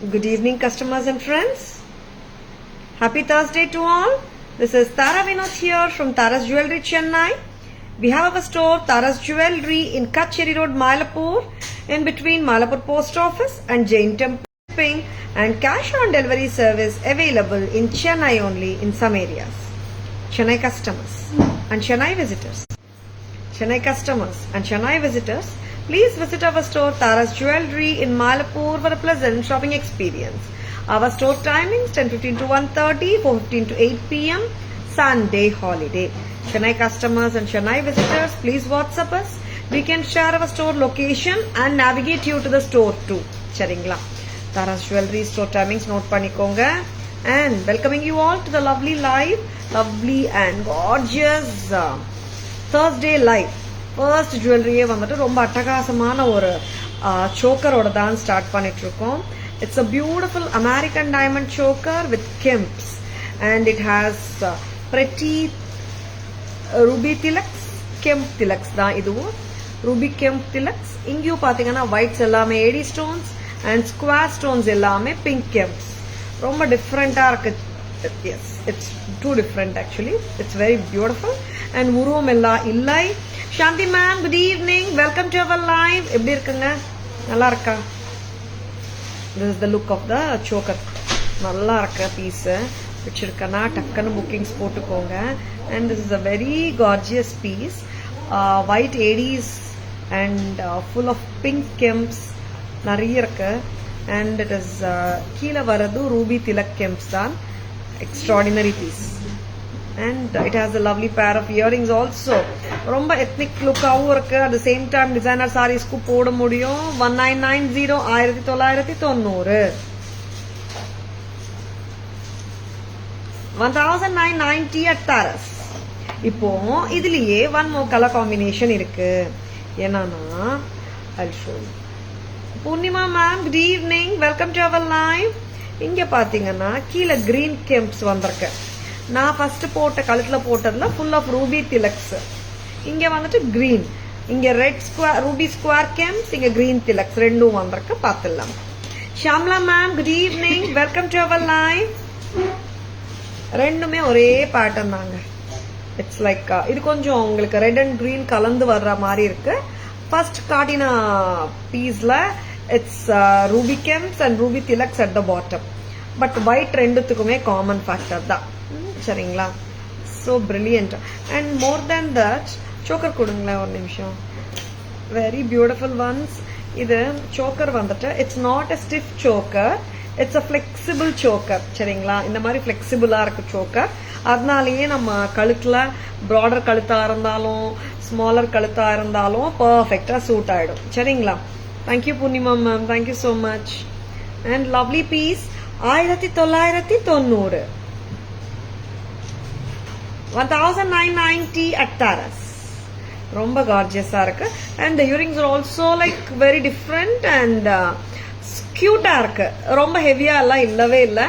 Good evening, customers and friends. Happy Thursday to all. This is Tara Vinod here from Tara's Jewelry, Chennai. We have our store Tara's Jewelry in Kacheri Road, Mylapore, in between Mylapore Post Office and Jain Temple, and cash on delivery service available in Chennai only in some areas. Chennai customers and Chennai visitors. Chennai customers and Chennai visitors, please visit our store Tara's Jewelry in Mylapore for a pleasant shopping experience. Our store timings 10:15 to 1:30, 4:15 to 8 p.m. Sunday holiday. Chennai customers and Chennai visitors, please WhatsApp us. We can share our store location and navigate you to the store too. Charingla. Tara's Jewelry store timings note panikonga. And welcoming you all to the lovely and gorgeous Thursday live. First ஜுவல்லரியே வந்துட்டு ரொம்ப அட்டகாசமான ஒரு சோக்கரோட தான் start பண்ணிட்டு இருக்கோம். It's a beautiful American diamond choker with kemps and it has pretty ruby tilaks, kemp tilaks தான் இதுவும். ரூபி கெம்ப் திலக்ஸ். இங்கேயும் பார்த்தீங்கன்னா ஒயிட்ஸ் எல்லாமே AD stones and square stones எல்லாமே பிங்க் கெம்ப்ஸ். ரொம்ப டிஃப்ரெண்டாக இருக்கு. Yes, it's too different actually. It's very beautiful and உருவம் எல்லாம் இல்லை. Shanthi ma'am, good evening, welcome to our live. எப்படி இருக்குங்க? நல்லா இருக்கா? This is the look of the choker. நல்லா இருக்க பீஸு. வச்சிருக்கேன்னா டக்குன்னு புக்கிங்ஸ் போட்டுக்கோங்க. And this is a very gorgeous piece. White ADs and full of pink kemps நிறைய இருக்கு. அண்ட் இட் இஸ் கீழே வர்றது ரூபி திலக் கெம்ப்ஸ் தான். Extraordinary piece. And it has a lovely pair of earrings also. ரொம்ப எத்னிக் லுக்காகவும் இருக்கு. At the same time designer சாரீஸ்க்கு போட முடியும். 1990 1990 1990 at Tara's. இப்போ இதுலயே ஒன் மோர் கலர் காம்பினேஷன் இருக்கு. என்னன்னா I'll show you. Poornima ma'am, good evening, welcome to our live. இங்க பாத்தீங்கன்னா கீழே கிரீன் கெம்ப்ஸ் வந்திருக்கு. நான் ஃபர்ஸ்ட் போட்ட கழுத்துல போட்டதுல ஃபுல் ஆஃப் ரூபி திலக்ஸ். இங்க வந்துட்டு கிரீன், இங்க red square ruby square kemps, இங்க கிரீன் திலக்ஸ் ரெண்டும் வந்திருக்கு. பார்த்துடலாம். Shamla ma'am, good evening, welcome to our live. ரெண்டுமே ஒரே பேட்டர்ன் தாங்க. இட்ஸ் லைக் இது கொஞ்சம் உங்களுக்கு ரெட் அண்ட் கிரீன் கலந்து வர்ற மாதிரி இருக்கு. ஃபர்ஸ்ட் காட்டின பீஸ்ல it's ruby kemps and ruby tilaks at the bottom. But white ரெண்டுத்துக்குமே காமன் ஃபேக்டர் தான். சரிங்களா? So brilliant. And more than that choker கொடுங்களேன் ஒரு நிமிஷம். Very beautiful ones. இது சோக்கர் வந்துட்டு it's not a stiff choker, it's a flexible choker. சரிங்களா? இந்த மாதிரி ஃபிளெக்சிபிளா இருக்கு சோக்கர். அதனாலேயே நம்ம கழுத்துல ப்ராடர் கழுத்தா இருந்தாலும் ஸ்மாலர் கழுத்தா இருந்தாலும் பர்ஃபெக்டா சூட் ஆயிடும். சரிங்களா? Thank you Poornima ma'am, thank you so much. And lovely piece. 1990 1990 at Tara's. ரொம்ப கார்ஜியஸா இருக்கு. And the earrings are also like very different and கியூட்டா இருக்கு. ரொம்ப ஹெவியா எல்லாம் இல்லவே இல்ல.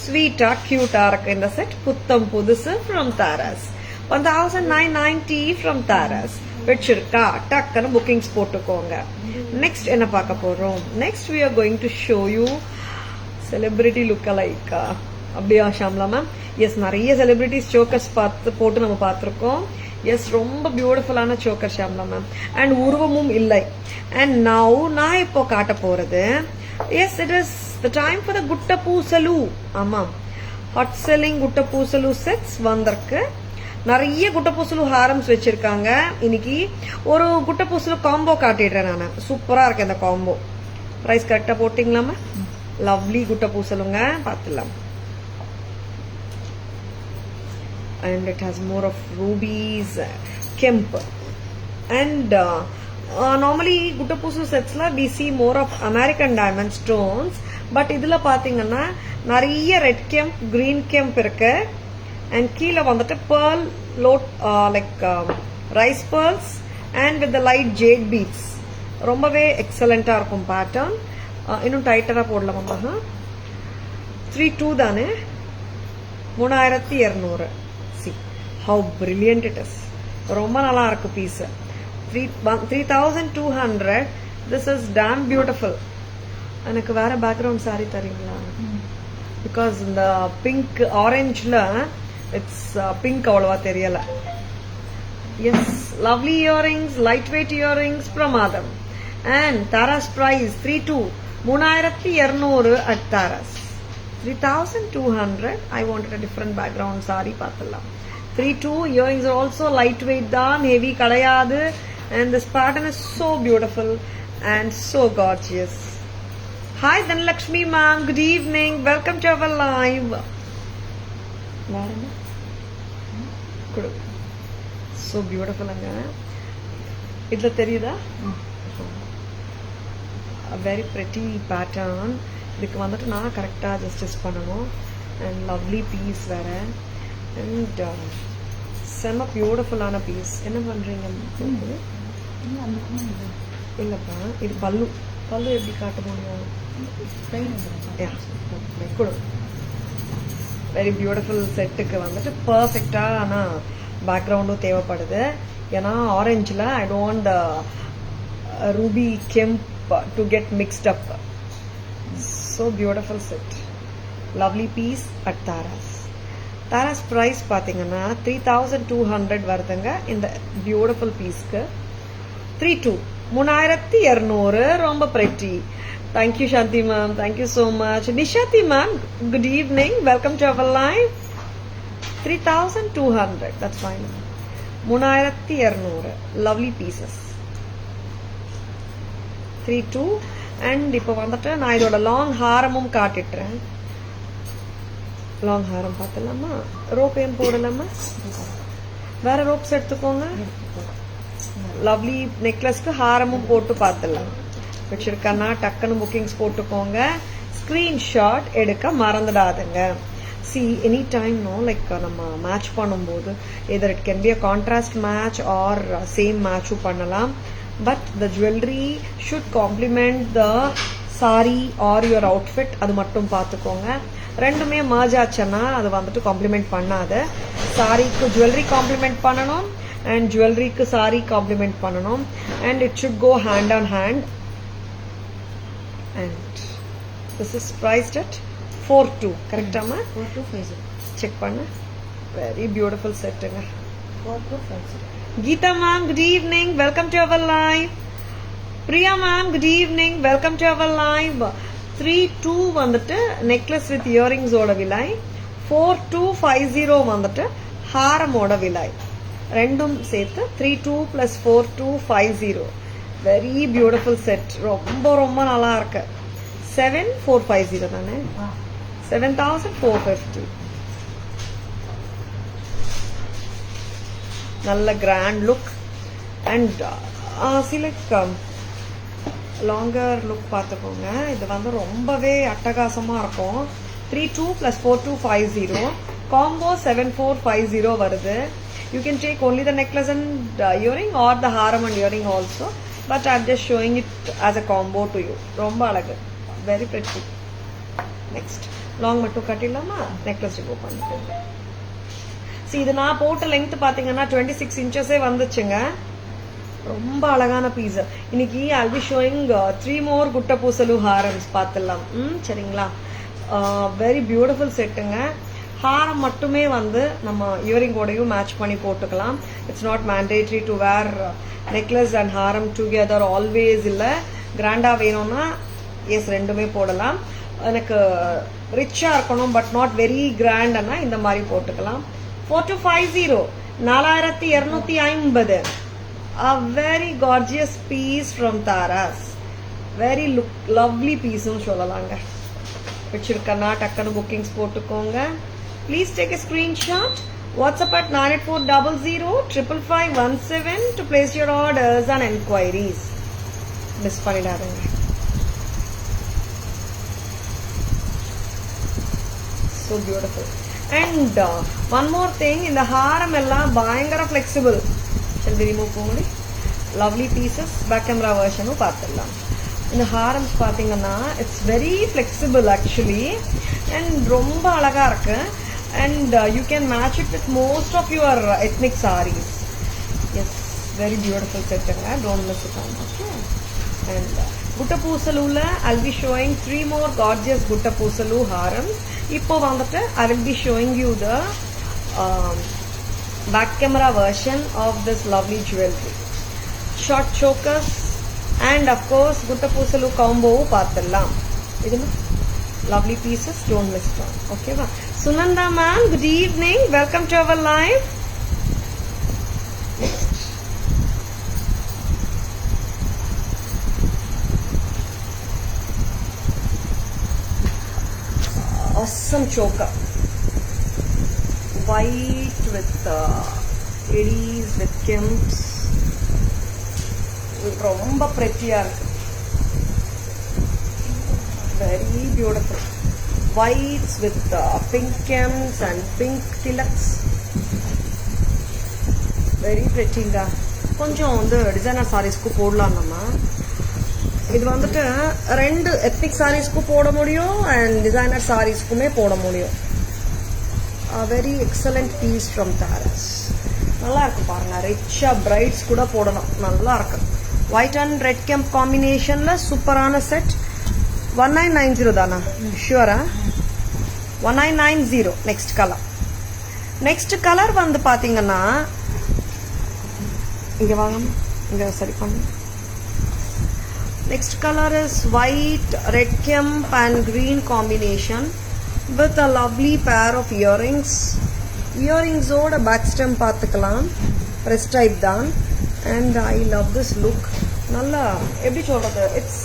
ஸ்வீட்டா கியூட்டா இருக்கு இந்த செட். புத்தம் புதுசு from Tara's. 1990 from Tara's. வச்சிருக்கா டக்குன்னு புக்கிங்ஸ் போட்டுக்கோங்க. நெக்ஸ்ட் என்ன பார்க்க போறோம்? Next we are going to show you celebrity look alike. அப்படியா ஷாம்லா மேம்? எஸ், நிறைய செலிபிரிட்டிஸ் சோக்கர்ஸ் போட்டு நம்ம பார்த்துருக்கோம். எஸ், ரொம்ப பியூட்டிஃபுல்லான சோக்கர் ஷாம்லா மேம். அண்ட் உருவமும் இல்லை. அண்ட் நவ் நான் இப்போ காட்ட போறது, yes, it is the time for the gutta poosalu. ஆமாம், ஹாட் செல்லிங் குட்ட பூசலு செட்ஸ் வந்திருக்கு. நிறைய குட்ட பூசலு ஹாரம்ஸ் வச்சிருக்காங்க. இன்னைக்கு ஒரு குட்ட பூசலு காம்போ காட்டிடுறேன் நான். சூப்பரா இருக்கு இந்த காம்போ. பிரைஸ் கரெக்டா போட்டீங்களாமா? லவ்லி குட்ட பூசலுங்க, பார்த்துலாம். And it has more of rubies, kemp, and normally gutta pusu sets la we see more of American diamond stones, but idhula pathina nariya red kemp, green kemp irukku. And keela vandha pearl lot like rice pearls and with the light jade beads. rombave excellent ah irukum pattern. innum tighter ah podalama. 32 dane 3200. How brilliant it is. ரொம்ப நல்லா இருக்கு piece. 3200. This is damn beautiful. எனக்கு வேற background saree தரீங்களா? Because இந்த pink ஆரஞ்சில் it's pink அவ்வளவா தெரியல. Yes, lovely earrings, light weight earrings, பிரமாதம். And Taras price 3200 at Taras. 3200. I wanted a different background saree பார்த்துலாம். 32 earrings are also lightweight தான், heavy கிடையாது. And this pattern is so beautiful and so gorgeous. Hi Dhanlakshmi ma'am, good evening, welcome to our live. So beautiful anga. Idla theriyuda? A very pretty pattern. இதுக்கு வந்துட்டு நான் கரெக்டாக justice பண்ணணும். And lovely piece வேற. And செம்ம பியூட்டிஃபுல்லான piece. என்ன பண்ணுறீங்க? இல்லைப்பா, இது பல்லு. பல்லு எப்படி காட்ட முடியும்? கொடு. வெரி பியூட்டிஃபுல் செட்டுக்கு வந்துட்டு பர்ஃபெக்டான பேக்ரவுண்டும் தேவைப்படுது. ஏன்னா ஆரஞ்சில் I don't ruby kemp to get mixed up. So beautiful set. Lovely piece at Taras. Taras price பாத்தீங்கன்னா 3200 வருதுங்க இந்த beautiful piece-க்கு. 3200 ரொம்ப pretty. Thank you Shanti ma'am, thank you so much. Nishati ma'am, good evening, welcome to our live. 3200, that's fine. 3200 lovely pieces. 32. And இப்போ வந்துட்டு நான் இதோட long ஹாரமும் காட்டிட்டுறேன். Long ஹாரம் பார்த்துலாமா? Rope ஏன் போடலாமா? வேற ரோப்ஸ் எடுத்துக்கோங்க. லவ்லி நெக்லஸ்க்கு ஹாரமும் போட்டு பார்த்துடலாம். வச்சிருக்கேன்னா டக்குன்னு புக்கிங்ஸ் போட்டுக்கோங்க. ஸ்க்ரீன்ஷாட் எடுக்க மறந்துடாதுங்க. See, any time no, like நம்ம மேட்ச் பண்ணும்போது either it can be a contrast match or same match பண்ணலாம். But the jewelry should complement the saree or your outfit. அது மட்டும் பார்த்துக்கோங்க. ரெண்டுமே merge ஆச்சுன்னா அது வந்துட்டு காம்ப்ளிமெண்ட் பண்ணாது. சாரிக்கு ஜுவல்லரி காம்ப்ளிமெண்ட் பண்ணணும் அண்ட் ஜுவல்லரிக்கு சாரி காம்ப்ளிமெண்ட் பண்ணணும். And it should go hand on hand. And this is priced at 42. கரெக்டாமா? 4250. செக் பண்ண. வெரி பியூட்டிஃபுல் செட்டுங்க. 4250. Geeta ma'am, good evening, welcome to our live. Priya ma'am, good evening, welcome to our live. 32 வந்துட்டு necklace with earrings ஓட விலை. 4250 வந்துட்டு ஹாரமோட விலை. ரெண்டும் சேர்த்து 32 plus 4250. Very beautiful set. ரொம்ப ரொம்ப நல்லா இருக்கு. 7450 தானே? 7450. நல்ல grand look and longer look பார்த்துக்கோங்க. இது வந்து ரொம்பவே அட்டகாசமாக இருக்கும். 32 plus 4250 காம்போ 7450 வருது. You can take only the necklace and earring or the haram and earring also, but I'm just showing it as a combo to you. ரொம்ப அழகு. Very pretty. Next long மட்டும் கட்டிடலாமா? நெக்லஸ் ரிமூவ் பண்ணிட்டு. இது நான் போட்ட length பாத்தீங்கன்னா 26 இன்ச்சஸே வந்துச்சுங்க. ரொம்ப அழகான பீஸ். இன்னைக்கு I'll be showing 3 more குட்ட பூசலு ஹாரம்ஸ் பார்த்துடலாம். சரிங்களா? வெரி பியூட்டிஃபுல் செட்டுங்க. ஹாரம் மட்டுமே வந்து நம்ம இயரிங்கோடையும் மேட்ச் பண்ணி போட்டுக்கலாம். It's not mandatory to wear necklace and haram together always. இல்லை கிராண்டா வேணும்னா எஸ் ரெண்டுமே போடலாம். எனக்கு ரிச்சா இருக்கணும் பட் நாட் வெரி கிராண்ட்னா இந்த மாதிரி போட்டுக்கலாம். 4250 4250. A very gorgeous piece from Taras. Very lovely piece னு சொல்லலாங்க. வச்சிருக்கனா டக்குனு புக்கிங்ஸ் போட்டுக்கோங்க. Please take a screenshot. WhatsApp at 9840055517 to place your orders and enquiries. Miss பண்ணிடாதீங்க. So beautiful. And one more thing, in the haram எல்லாம் பயங்கர flexible. Shall we remove only? Lovely pieces. Back camera version பார்த்துடலாம். இந்த ஹாரம்ஸ் பார்த்தீங்கன்னா it's very flexible actually and ரொம்ப அழகா இருக்கு. And you can match it with most of your ethnic sarees. Yes, very beautiful set. Don't miss it out. Okay. And Gutta Poosalula, I'll be showing 3 more gorgeous Gutta Poosalu harams. Ippo vandute I will be showing you the back camera version of this lovely jewelry. Short chokers and of course Gutta Poosalu combo paathallam. Iduma lovely pieces, don't miss it on. Okay va. Sunanda ma'am, good evening. Welcome to our live. Awesome choker, white with eddies with kimps, romba prettiya irukku, very beautiful, whites with pink kims and pink tilaks, very pretty ga. Konjam vandu designer sarees ku podalaam nama. இது வந்துட்டு ரெண்டு ethnic சாரீஸ்க்கு போட முடியும் and designer சாரீஸ்க்குமே போட முடியும். Very excellent piece from Taras. நல்லா இருக்கு பாருங்க, ரிச்சா பிரைட்ஸ் கூட போடலாம், நல்லா இருக்கு. ஒயிட் அண்ட் ரெட் கெம்ப் காம்பினேஷன்ல சூப்பரான செட். 1990 தானா? ஷுவரா? 1990. Next colour. நெக்ஸ்ட் கலர் வந்து பாத்தீங்கன்னா இங்க வாங்க, இங்க சரி பண்ணு. Next color is white, red kemp and green combination with a lovely pair of earrings. Earrings oda back stem paathukalam, press type dhaan, and I love this look. Nalla eppadi solradhu, it's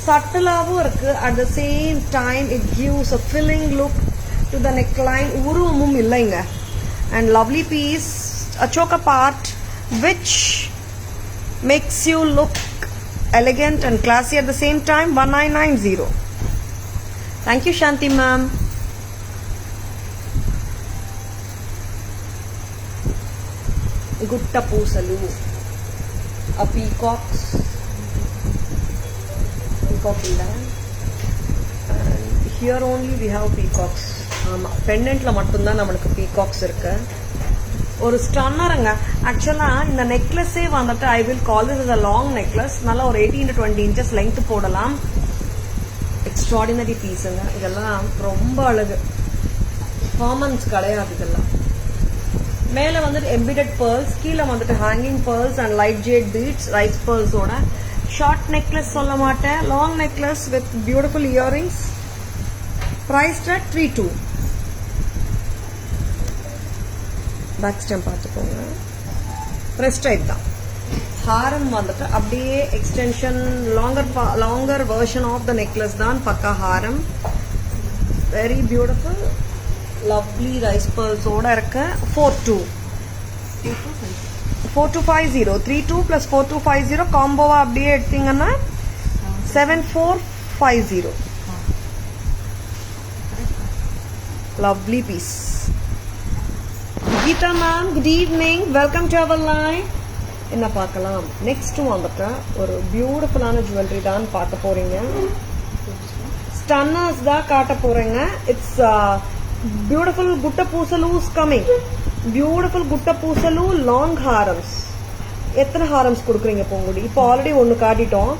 subtle avu irukku, at the same time it gives a filling look to the neckline. Uruvum illainga, and lovely piece, a choker part which makes you look elegant and classy at the same time. 1990. Thank you Shanti ma'am. Gutta Poosalu, a peacock illa, and here only we have peacocks. Pendant la mattum dhaan namakku peacocks irukku. ஒரு ஸ்டன்னருங்க. ஆக்சுவலா இந்த நெக்லஸே வந்துட்டு I will call this is a long necklace. நல்லா ஒரு 18 to 20 inches length போடலாம். Extraordinary பீஸுங்க இதெல்லாம், ரொம்ப அழகு. காமன்ஸ் கிடையாது இதெல்லாம். மேல வந்துட்டு எம்பிடட் பேர்ல்ஸ், கீழே வந்துட்டு hanging pearls and light jade beads, rice பேர்ல்ஸோட. ஷார்ட் நெக்லஸ் சொல்ல மாட்டேன், long necklace with beautiful earrings. Priced at 32. Back stem பார்த்துக்கோங்க, ப்ரெஸ் டைப் தான். ஹாரம் வந்துட்டு அப்படியே extension, longer version of the necklace தான் பக்கா haram. Very beautiful, lovely rice பேர்ல்ஸோட இருக்க. 4250, 32 plus 4250 காம்போவா அப்படியே எடுத்தீங்கன்னா 7450. Lovely piece. Geeta ma'am, good evening. Welcome to our live. என்ன பார்க்கலாம்? நெக்ஸ்ட் வந்துட்டு ஒரு பியூட்டிஃபுல்லான ஜுவல்லரி தான் பார்க்க போறீங்க. ஸ்டன்னர்ஸ் தான் காட்ட போறேங்க. It's beautiful Gutta Poosalu is coming. Beautiful Gutta Poosalu long harams. எத்தனை ஹாரம்ஸ் கொடுக்குறீங்க பொங்குடி? இப்போ ஆல்ரெடி ஒன்னு காட்டிட்டோம்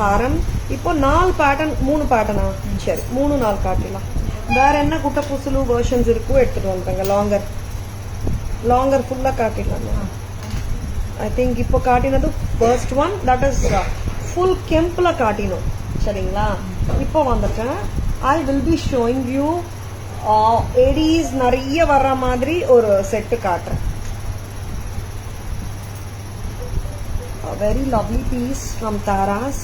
ஹாரம். இப்போ 4 பேட்டர்ன், 3 பேட்டர்னா? சரி, 3-4 காட்டிடலாம். வேற என்ன Gutta Poosalu வெர்ஷன்ஸ் இருக்கோ எடுத்துட்டு வந்துட்டாங்க. லாங்கர் ஃபுல்லா காட்டிடலாம். ஐ திங்க் இப்போ காட்டினது first one, that is full கெம்ப்ல காட்டினோம். சரிங்களா? இப்போ வந்துட்டேன் I will be showing you ADs நிறைய வர்ற மாதிரி ஒரு செட்டு காட்டுறேன். Very lovely piece from Taras.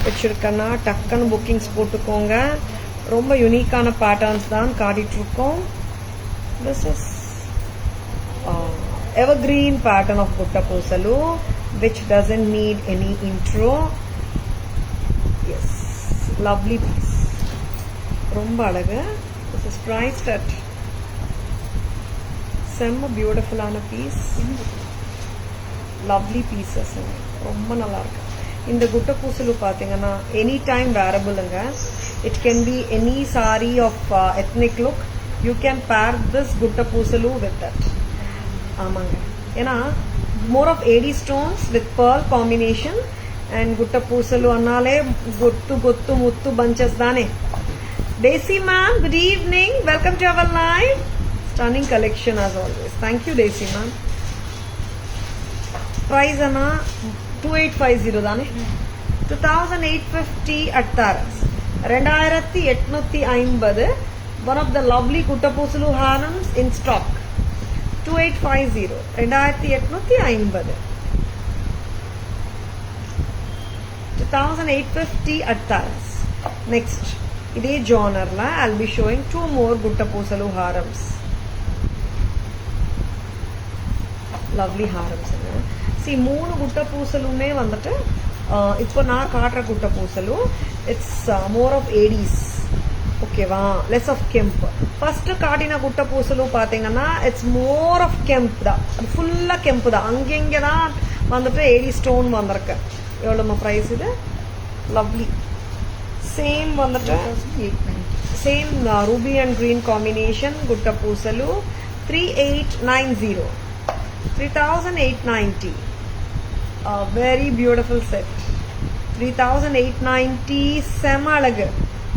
வச்சிருக்கேன்னா டக்குன்னு புக்கிங்ஸ் போட்டுக்கோங்க. ரொம்ப யூனிக்கான பேட்டர்ன்ஸ் தான் காட்டிட்டு இருக்கோம். This is evergreen pattern of Gutta Poosalu which doesn't need any intro. Yes, lovely piece, romba alaga. This is priced at semma beautiful ana piece. Lovely pieces, romba nalla irukku. இந்த Gutta Poosalu பாத்தீங்கன்னா any time wearable-ங்க. It can be any saree of ethnic look. You can pair this Gutta Poosalu with that. ஆமாங்க, ஏன்னா more of AD stones with pearl combination. and gutta poosalu annale gottu muttu bunches dane. Daisy ma'am, good evening, welcome to our live. Stunning collection as always. Thank you Daisy ma'am. Price anna 2850 dane. 2850 at Taras. 2850. One of the lovely gutta poosalu harams in stock. 2850. 2850. 2850 at Taras. Next, idhe genre la I'll be showing two more gutta poosalu harams. Lovely harams. See, moonu gutta poosalume vandittu இப்போ நான் காட்டுற குட்ட பூசலு it's more of Aedes. ஓகேவா, less of கெம்ப். First காட்டின குட்ட பூசலு பாத்தீங்கன்னா it's more of கெம்ப் தான், அது ஃபுல்லா கெம்ப் தான். அங்கெங்க தான் வந்துட்டு ஏடி ஸ்டோன் வந்திருக்கு. எவ்வளோமா ப்ரைஸ் இது? லவ்லி. சேம் வந்துட்டு same Ruby and green combination குட்ட பூசலு 3890. 3890. Very beautiful set. 3890. செம அழகு.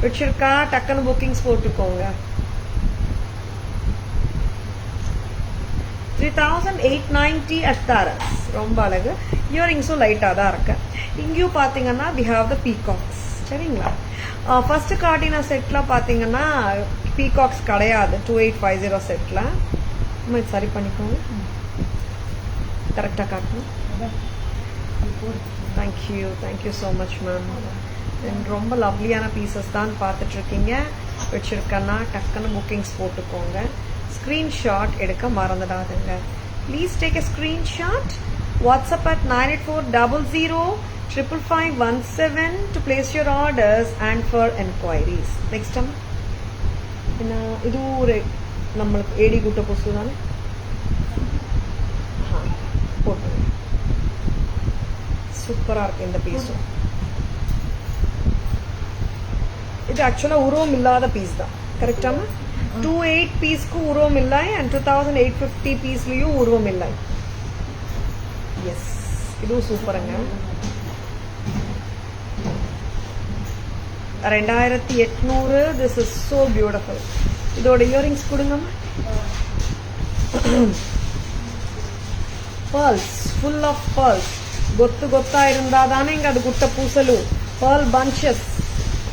வச்சிருக்கா டக்குன்னு புக்கிங்ஸ் போட்டுக்கோங்க. 3890 at Taras. ரொம்ப அழகு. இயரிங்ஸும் லைட்டாக தான் இருக்கு. இங்கேயும் பார்த்தீங்கன்னா we have the peacocks. சரிங்களா? ஃபர்ஸ்ட் காட்டின செட்ல பார்த்தீங்கன்னா பீகாக்ஸ் கிடையாது. 2850 செட்ல சரி பண்ணிக்கோங்க. கரெக்டாக காட்டணும். Thank you so much ma'am. ரொம்ப லவ்லியான பீசஸ் தான் பார்த்துட்டு இருக்கீங்க. வச்சிருக்கேன்னா டக்குன்னு புக்கிங்ஸ் போட்டுக்கோங்க. ஸ்க்ரீன்ஷாட் எடுக்க மறந்துடாதுங்க. Please take a screenshot. WhatsApp at 9840055517 to place your orders and for enquiries. Next time இது ஒரு நம்மளுக்கு ஏடி குட்ட புஸ்து தானே போட்டு சூப்பரா இருக்கு இந்த பீஸும். இது ஆக்சுவலா உருவம் இல்லாத பீஸ் தான். கரெக்டா? 28 பீஸ்க்கு உருவம் இல்லை and 2850 பீஸ்லயும் உருவம் இல்லை. எஸ், இதுவும் சூப்பருங்க. 2800. This is so beautiful. இதோட இயரிங்ஸ் கொடுங்கம்மா. pearls, full of pearls. கொத்து கொத்தா இருந்தா தானே இங்க அது குட்ட பூசலு. pearl bunches.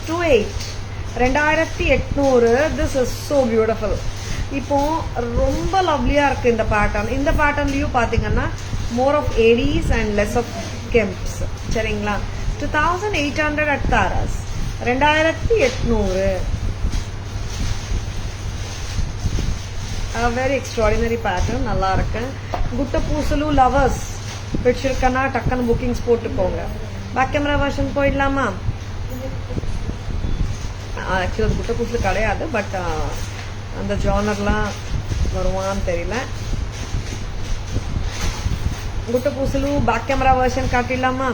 2800. this is so beautiful. இப்போ ரொம்ப லவ்லியா இருக்கு இந்த பேட்டர்ன். இந்த பேட்டர்ன்லயும் பாத்தீங்கன்னா more of ADs and less of kemps. சரிங்களா? 2800 at Taras. 2800. a very extraordinary pattern. நல்லா இருக்கு. குட்ட பூசலு லவர்ஸ் வச்சிருக்கனா டக்குன்னு புக்கிங்ஸ் போட்டுக்கோங்க. பேக் கேமரா வெர்ஷன் போயிடலாமா? ஆக்சுவலி அது குட்ட பூசலு கிடையாது, பட் அந்த ஜானர்லாம் வருவான்னு தெரியல. Gutta Poosalu back camera version காட்டிடலாமா?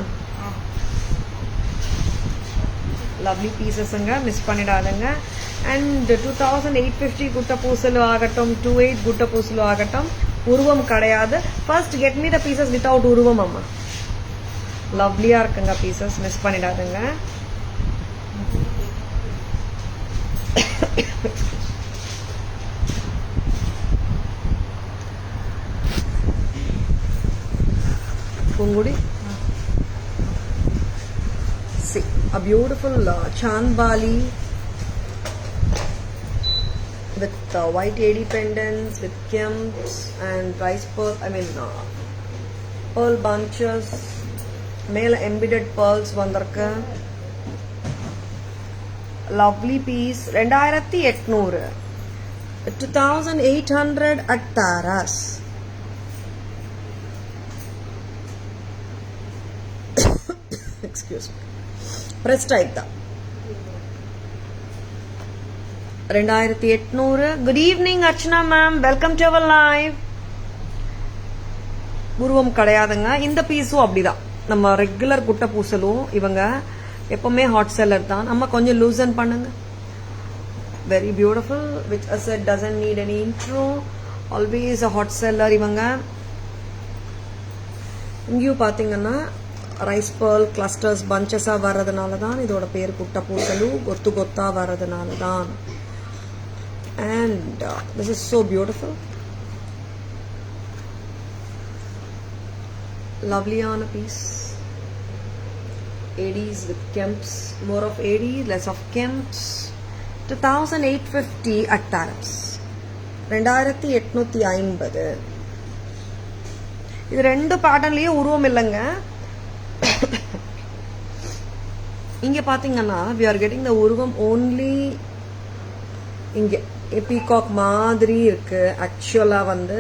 லவ்லி பீசஸ்ங்க, மிஸ் பண்ணிடாதுங்க. அண்ட் 2850 குட்ட பூசலு ஆகட்டும், 28 குட்ட பூசலு ஆகட்டும், உருவம் கிடையாது. First get me the pieces without உருவம். அம்மா லவ்லியா இருக்குங்க பீசஸ், மிஸ் பண்ணிடாதுங்க. Kungudi. See, a beautiful Chandbali with white AD pendants, with kemps and rice pearl. Pearl bunches. Male embedded pearls vandirukku. Lovely piece. 2800. 2800 at Taras. Excuse me. Press type da. 2800. Good evening Archana ma'am. Welcome to our live. உருவம் கிடையாதுங்க. இந்த பீஸும் அப்படிதான். நம்ம regular குட்ட பூசலும் இவங்க எப்பவுமே hot seller தான். நம்ம கொஞ்சம் லூசன் பண்ணுங்க. Very beautiful. Which I said doesn't need any intro. Always a hot seller இவங்க. இங்கேயும் பாத்தீங்கன்னா ரைஸ் பேர்ல் கிளஸ்டர்ஸ் பஞ்சஸாக வர்றதுனால தான் இதோட பேர் புட்ட பூசலு, கொத்து கொத்தா வர்றதுனால தான். And this is so beautiful. லவ்லியான piece. ADs with Kemps, more of AD, less of Kemps. 2850 at Taras. 2850. இது ரெண்டு பேட்டர்ன்லயே உருவம் இல்லைங்க. இங்க பாத்தீங்கன்னா we are getting the உருவம் only இங்க பீகாக் மாதிரி இருக்கு. ஆக்சுவலா வந்து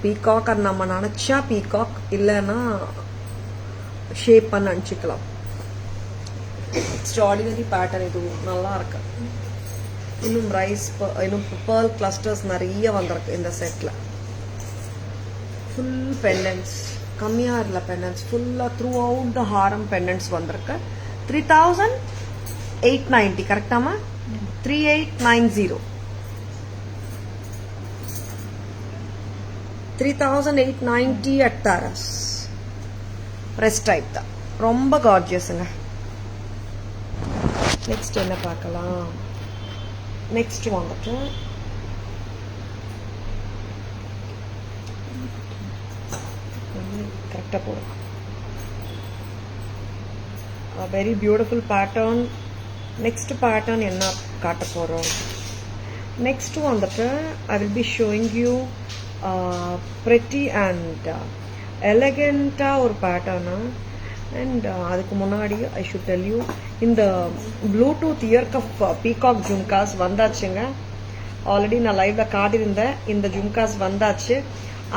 பீகாக் நம்ம நினைச்சா பீகாக், இல்லைன்னா ஷேப் பண்ண அனுப்பிச்சிக்கலாம். எக்ஸ்ட்ராடினரி பேட்டர்ன், இது நல்லா இருக்கு. இன்னும் இன்னும் பேர்ல் கிளஸ்டர்ஸ் நிறைய வந்திருக்கு இந்த செட்ல. ஃபுல் பெண்டன்ட்ஸ், கம்மியா இல்ல பெண்டன்ட்ஸ், ஃபுல்லா த்ரூ அவுட் த ஹாரம் பெண்டன்ட்ஸ் வந்திருக்கு. 3890 கரெக்டாமா? 3890 3890 at Taras. Press type தான், ரொம்ப கார்ஜியஸுங்க. நெக்ஸ்ட் என்ன பார்க்கலாம்? நெக்ஸ்ட் வந்துட்டு கரெக்டாக போடும். Very beautiful pattern. Next pattern என்ன காட்ட போகிறோம்? நெக்ஸ்ட் வந்துட்டு ஐ will be showing you pretty and எலகண்டா ஒரு பேட்டர்னு. அண்ட் அதுக்கு முன்னாடி ஐ ஷுட் டெல் யூ, இந்த Bluetooth year cup peacock jhumkas வந்தாச்சுங்க. ஆல்ரெடி நான் லைவ்ல காட்டியிருந்தேன். இந்த ஜும்காஸ் வந்தாச்சு.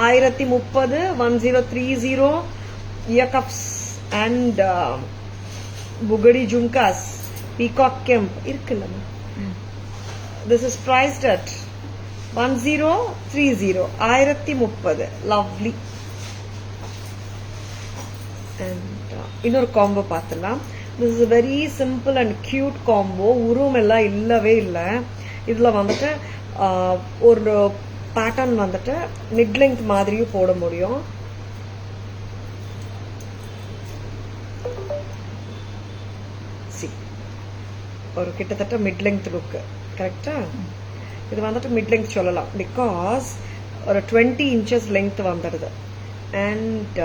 1030 1030 ear cuffs and bugadi jhumkas peacock kemp இருக்குல்ல. This is priced at 1030 1030. Lovely. இன்னொரு காம்போ பார்த்துலாம். This is very simple and cute combo. உருவம் எல்லாம் இல்லவே இல்லை. இதுல வந்துட்டு ஒரு பேட்டர்ன் வந்துட்டு மிட் லெங்த் மாதிரியும் போட முடியும். ஒரு கிட்டத்தட்ட மிட் லெங்த் லுக். கரெக்டா? இது வந்துட்டு மிட் லெங்த் சொல்லலாம். பிகாஸ் ஒரு 20 inches லெங்த் வந்துடுது. அண்ட்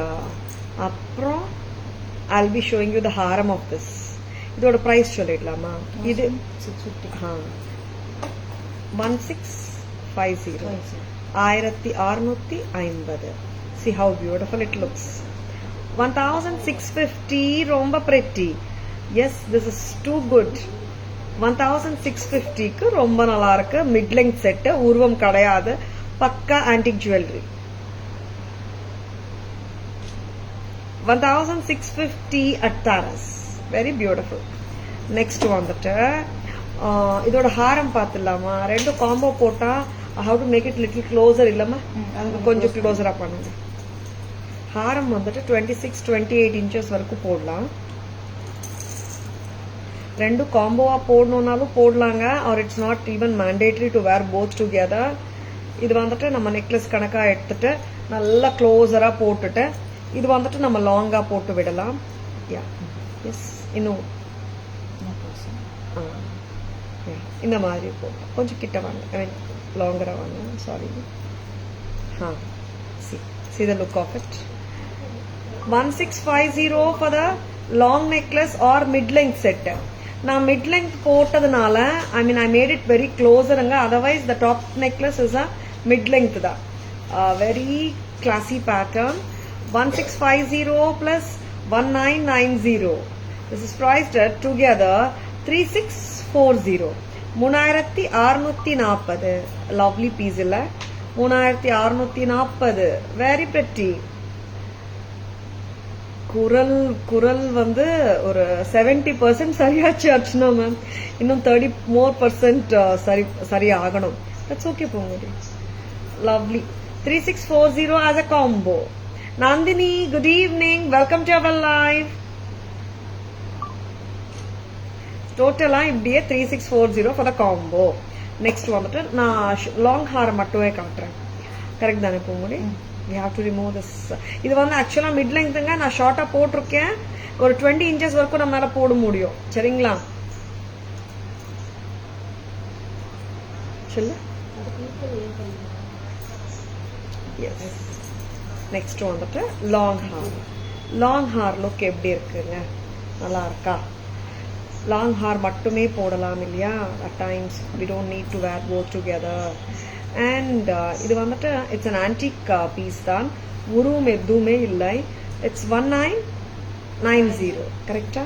அப்புறம் I'll be showing you the haram of this. இதோட price சொல்லிடலாமா? இது 1650 1650. See how beautiful it looks. 1650 ரொம்ப pretty. Yes, this is too good. 1650க்கு ரொம்ப நல்லா இருக்கு. மிட் லெங்த் செட், உருவம் கிடையாது, பக்கா antique jewellery. 1650 at Taras. Very beautiful. Next வந்துட்டு இதோட ஹாரம் பார்த்துடலாமா? ரெண்டு காம்போ போட்டா how to make it little closer இல்லமா? கொஞ்சம் க்ளோஸரா பண்ணுங்க. ஹாரம் வந்துட்டு 26-28 inches வரைக்கும் போடலாம். ரெண்டு காம்போவா போடணும்னாலும் போடலாங்க. or it's not even mandatory to wear both together. இது வந்துட்டு நம்ம நெக்லஸ் கணக்கா எடுத்துட்டு நல்லா க்ளோஸரா போட்டுட்டு இது வந்துட்டு நம்ம லாங்கா போட்டு விடலாம். எஸ், இன்னும் இந்த மாதிரி போட்டோம். கொஞ்சம் கிட்ட வாங்க, ஐ மீன் லாங்கரா வாங்க. Sorry. see the look of it. 1650 for the long necklace or mid length set. நான் mid length போட்டதுனால I mean I made it very closerங்க. otherwise the top necklace is a mid length தான். very classy pattern. 1650 plus 1990. This is priced at together 3640. 3640. Lovely piece இல்ல? 3640. Very pretty. குரல் வந்து ஒரு 70% சரியாச்சு Archana ma'am. இன்னும் 30% சரி ஆகணும். That's okay போங்க. Lovely. 3640 as a combo. Nandini, good evening. Welcome to our live. Total இப்படியே 3640 for the combo. Next வந்துட்டு நான் லாங் ஹார் மட்டுமே காட்டுறேன். கரெக்ட் தானே போகும்போது? we have to remove this. இது வந்து ஆக்சுவலா மிட் லெங்க்ங்க, நான் ஷார்ட்டா போட்டிருக்கேன். ஒரு 20 inches வரைக்கும் நம்மளால போட முடியும். சரிங்களா? சொல்லு. எஸ். நெக்ஸ்ட் வந்துட்டு long haar. Long haar look எப்படி இருக்குங்க? நல்லா இருக்கா? லாங் ஹார் மட்டுமே போடலாம் இல்லையா? At times we don't need to wear both together. And இது வந்துட்டு இட்ஸ் an antique piece தான். உருவம் எதுவுமே இல்லை. இட்ஸ் 1990. கரெக்டா?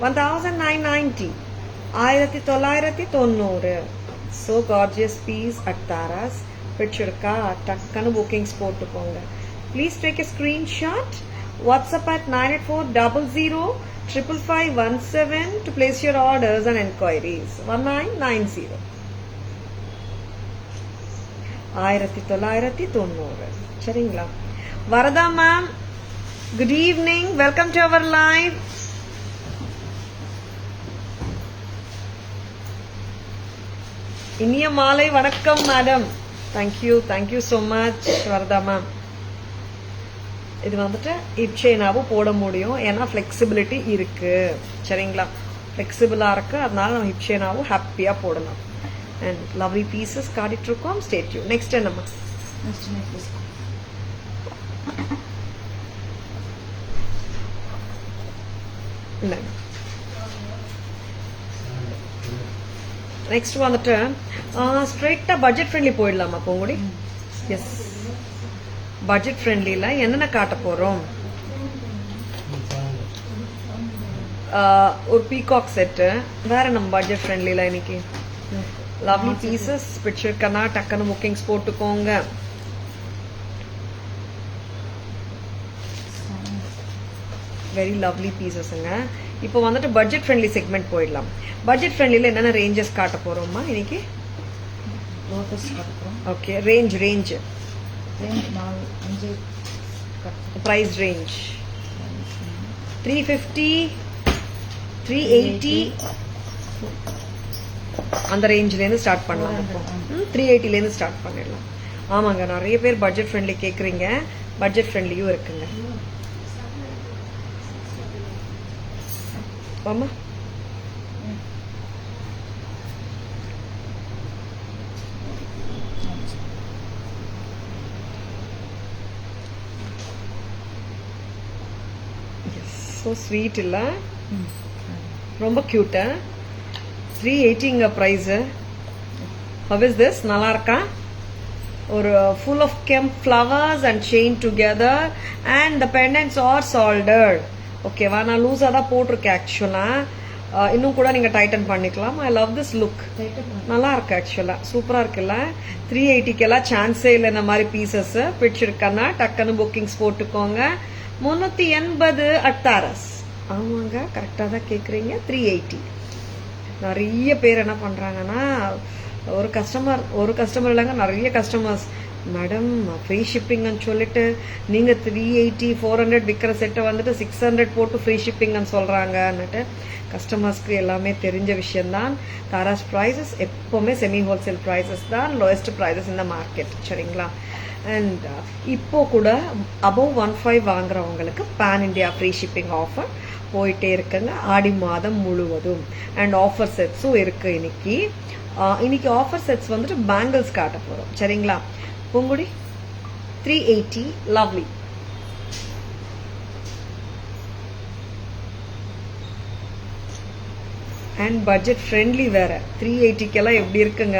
1990. 1990. So gorgeous piece at Taras. பிடிச்சிருக்கா? டக்குன்னு புக்கிங்ஸ் போட்டுக்கோங்க. Please take a screenshot. WhatsApp at 9840055517 to place your orders and enquiries. 1990. 1990. சரிங்களா? Varada ma'am, good evening, welcome to our live. இனிய மாலை வணக்கம் madam. Thank you so much Varada ma'am. இது வந்துட்டு ஹிப் செயினாவும் போட முடியும், ஏன்னா ஃபிளெக்சிபிலிட்டி இருக்கு. சரிங்களா? ஃபிளெக்சிபிளா இருக்கு, அதனால நம்ம ஹிப் செயினாவும் ஹாப்பியா போடலாம். அண்ட் லவ்லி பீசஸ் காட்டிட்டு இருக்கோம். Stay tune. நெக்ஸ்ட் என்னம்மா? இல்லை, நெக்ஸ்ட் வந்துட்டு ஸ்ட்ரெயிட்டா பட்ஜெட் ஃப்ரெண்ட்லி போயிடலாமா பூங்குடி? எஸ், பட்ஜெட் ஃப்ரெண்ட்லில என்னென்ன காட்ட போறோம்? ஒரு பீகாக் செட்டு. வேற நம்ம பட்ஜெட் ஃப்ரெண்ட்லில இன்னைக்கு லவ்லி பீசஸ் பிடிச்சிருக்கனா டக்குன்னு புக்கிங்ஸ் போட்டுக்கோங்க. வெரி லவ்லி பீசஸ்ங்க. இப்போ வந்துட்டு பட்ஜெட் ஃப்ரெண்ட்லி செக்மெண்ட் போயிடலாம். பட்ஜெட் ஃப்ரெண்ட்லில என்னென்ன ரேஞ்சஸ் காட்ட போறோம்மா இன்னைக்கு? ஓகே, ரேஞ்ச் பிரைஸ் ரேஞ்ச் 350, 380 அந்த ரேஞ்ச்ல இருந்து ஸ்டார்ட் பண்ணலாம். 380ல இருந்து ஸ்டார்ட் பண்ணிடலாம். ஆமாங்க, நிறைய பேர் பட்ஜெட் ஃப்ரெண்ட்லி கேக்குறீங்க. பட்ஜெட் ஃப்ரெண்ட்லியும் இருக்குங்க. ஆமா, ஸோ ஸ்வீட் இல்ல, ரொம்ப கியூட்டா. 380ங்க ப்ரைஸ். How is this? நல்லா இருக்கா? ஒரு full of kemp flowers and chain together and the pendants are soldered. ஓகேவா? நான் லூஸா தான் போட்டிருக்கேன் ஆக்சுவலா. இன்னும் கூட நீங்க டைட்டன் பண்ணிக்கலாம். ஐ லவ் திஸ் லுக். நல்லா இருக்கு ஆக்சுவலா, சூப்பரா இருக்குல்ல? 380க்கெல்லாம் சான்ஸே இல்லை. இந்த மாதிரி பீசஸ் பிடிச்சிருக்கன்னா டக்குன்னு புக்கிங்ஸ் போட்டுக்கோங்க. 380 at Taras. ஆமாங்க, கரெக்டா தான் கேக்குறீங்க. 380. நிறைய பேர் என்ன பண்றாங்கன்னா, ஒரு கஸ்டமர் இல்லைங்க, நிறைய கஸ்டமர்ஸ், மேடம் ஃப்ரீ ஷிப்பிங்னு சொல்லிட்டு நீங்க 380 400 விற்கிற செட்டை வந்துட்டு 600 போட்டு ஃப்ரீ ஷிப்பிங்னு சொல்றாங்கன்னுட்டு கஸ்டமர்ஸ்க்கு எல்லாமே தெரிஞ்ச விஷயம்தான். தாராஸ் ப்ரைஸஸ் எப்பவுமே செமி ஹோல்சேல் ப்ரைஸஸ் தான், லோயஸ்ட் ப்ரைஸஸ் இந்த மார்க்கெட். சரிங்களா? அண்ட் இப்போ கூட அபவ் 15 வாங்குறவங்களுக்கு pan India free shipping offer போயிட்டே இருக்குங்க ஆடி மாதம் முழுவதும். அண்ட் ஆஃபர் செட்ஸும் இருக்கு இன்னைக்கு ஆஃபர் செட்ஸ் வந்துட்டு பேங்கிள்ஸ் காட்ட போறோம். சரிங்களா? Poongudi 380 lovely. And budget friendly வேற. 380க்கெல்லாம் எப்படி இருக்குங்க?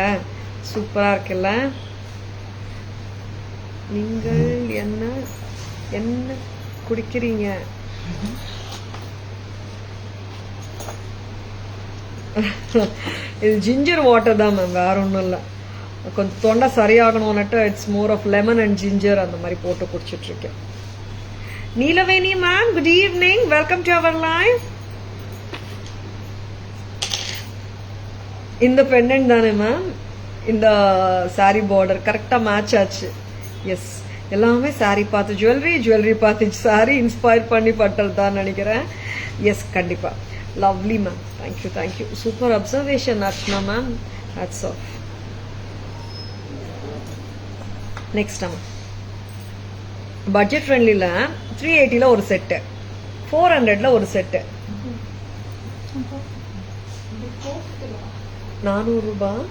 சூப்பரா இருக்குல்ல? நீங்கள் என்ன குடிக்கிறீங்க? இது ஜிஞ்சர் வாட்டர் தான் மேம், வேற ஒன்றும் இல்லை. கொஞ்சம் தொண்டை சரியாகணும்னுட்டு it's more of lemon and ginger அந்த மாதிரி போட்டு குடிச்சிட்டு இருக்கேன். Neelaveni ma'am, good evening, welcome to our live. இந்த பெண்டன்ட் தானே மேம்? இந்த சாரி பார்டர் கரெக்டா மேட்ச் ஆச்சு. எஸ், எல்லாமே சாரி பார்த்து ஜுவல்லரி பார்த்து சாரி இன்ஸ்பயர் பண்ணி பட்டது தான் நினைக்கிறேன். எஸ், கண்டிப்பா. Lovely ma'am, thank you. Super observation Archana ma'am. Hats off. Next ma'am budget ஃப்ரெண்ட்லியில் 380ல ஒரு செட்டு, 400ல ஒரு செட்டு, 400 ரூபாய்.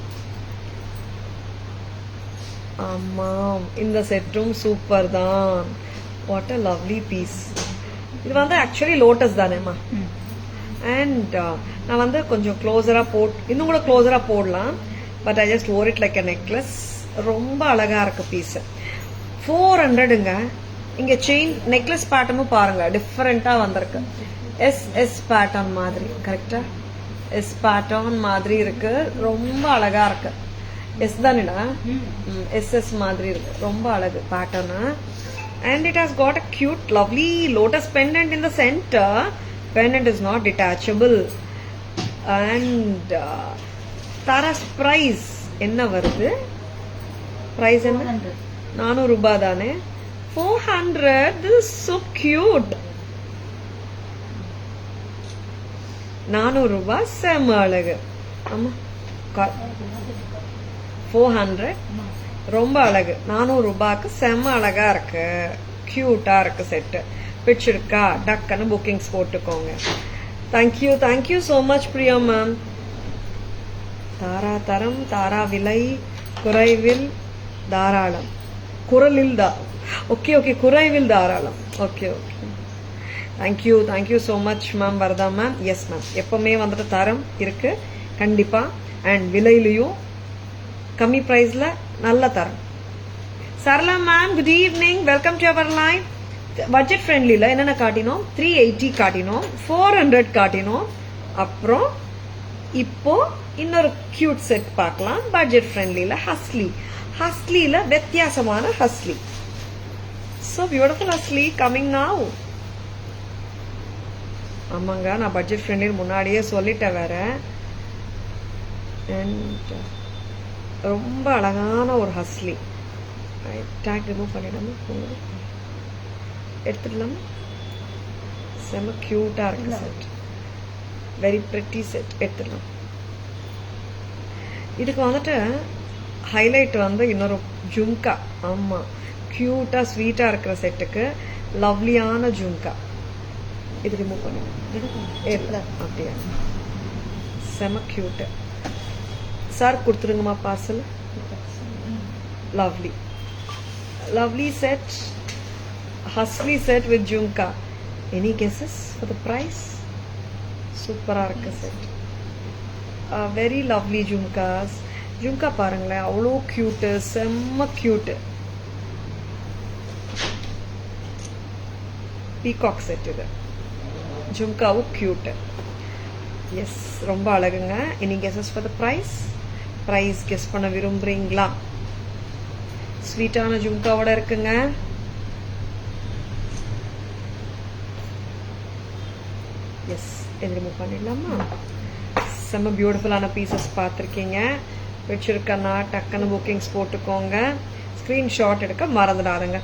ஆமாம், இந்த செட்டும் சூப்பர் தான். What a lovely piece. இது வந்து ஆக்சுவலி லோட்டஸ் தானேம்மா. அண்ட் நான் வந்து கொஞ்சம் க்ளோஸரா இன்னும் கூட க்ளோஸரா போடலாம். But I just wore it like a necklace. ரொம்ப அழகா இருக்கு பீஸ். 400ங்க. இங்க செயின் நெக்லஸ் பேட்டர்னும் பாருங்க, டிஃபரெண்டா வந்திருக்கு. எஸ் பேட்டர்ன் மாதிரி, கரெக்டா எஸ் பேட்டர்ன் மாதிரி இருக்கு. ரொம்ப அழகா இருக்கு. எஸ் தானேடா? எஸ் மாதிரி இருக்கு. ரொம்ப அழகு pattern. And it has got a cute lovely lotus pendant in the center. Pendant is not detachable. And Tara's price என்ன வருது? Price என்ன? 400 ரூபாய் தானே. 400. This is so cute. 400 ரூபாய் செம அழகு. ஆமா, 400 ரொம்ப அழகு. 400 ரூபாய்க்கு செம்ம அழகா இருக்கு, கியூட்டா இருக்கு செட்டு. பிடிச்சிருக்கா? டக்குன்னு புக்கிங்ஸ் போட்டுக்கோங்க. Thank you so much Priya ma'am. Tara தரம், தாரா விலை, குறைவில் தாராளம், குரலில் ஓகே குறைவில் தாராளம். Okay thank you so much ma'am. Varada ma'am? Yes ma'am. எப்பவுமே வந்துட்டு தரம் இருக்கு கண்டிப்பா. அண்ட் விலையிலையும் கம்மி பிரைஸ்ல நல்ல தரம். Sarala ma'am, good evening, welcome to our live. Budget ஃப்ரெண்ட்லில என்னென்ன காட்டினோம்? 380 காட்டினோம், 400 காட்டினோம். அப்புறம் இப்போ இன்னொரு கியூட் செட் பார்க்கலாம். பட்ஜெட் ஃப்ரெண்ட்லில ஹஸ்லில வித்தியாசமான ஹஸ்லி. So beautiful ஹஸ்லி coming now. ஆமாங்க, நான் பட்ஜெட் ஃப்ரெண்ட்லி முன்னாடியே சொல்லிட்டேன் வேற. அண்ட் ரொம்ப அழகான ஒரு ஹஸ்லி. Take remove பண்ணிடாம எடுத்துடலாமா? செம்ம கியூட்டா இருக்கு செட். Very pretty set. எடுத்துடலாம். இதுக்கு வந்துட்டு ஹைலைட் வந்து இன்னொரு ஜும்கா. ஆமா, கியூட்டா ஸ்வீட்டா இருக்கிற செட்டுக்கு லவ்லியான ஜும்கா. இது ரிமூவ் பண்ணிடலாம். அப்படியா? செம்ம கியூட்டு. சார் கொடுத்துருங்கம்மா parcel. lovely set, hustly set with jhumka. Any guesses for the price? Super irukku set. Very lovely jhumkas. Jhumka பாருங்களே, அவ்வளோ cute, செம்ம cute. peacock set இது. ஜும்காவும் cute. எஸ், ரொம்ப அழகுங்க. Any guesses for the price? Price guess பண்ண விரும்புறீங்களா? ஸ்வீட்டான ஜும்காவோட இருக்குங்க. எஸ், இது ரிமூவ் பண்ணிடலாமா? செம்ம பியூட்டிஃபுல்லான பீசஸ் பார்த்துருக்கீங்க. வச்சிருக்கனா டக்குன்னு புக்கிங்ஸ் போட்டுக்கோங்க. ஸ்க்ரீன்ஷாட் எடுக்க மறந்துடாதுங்க.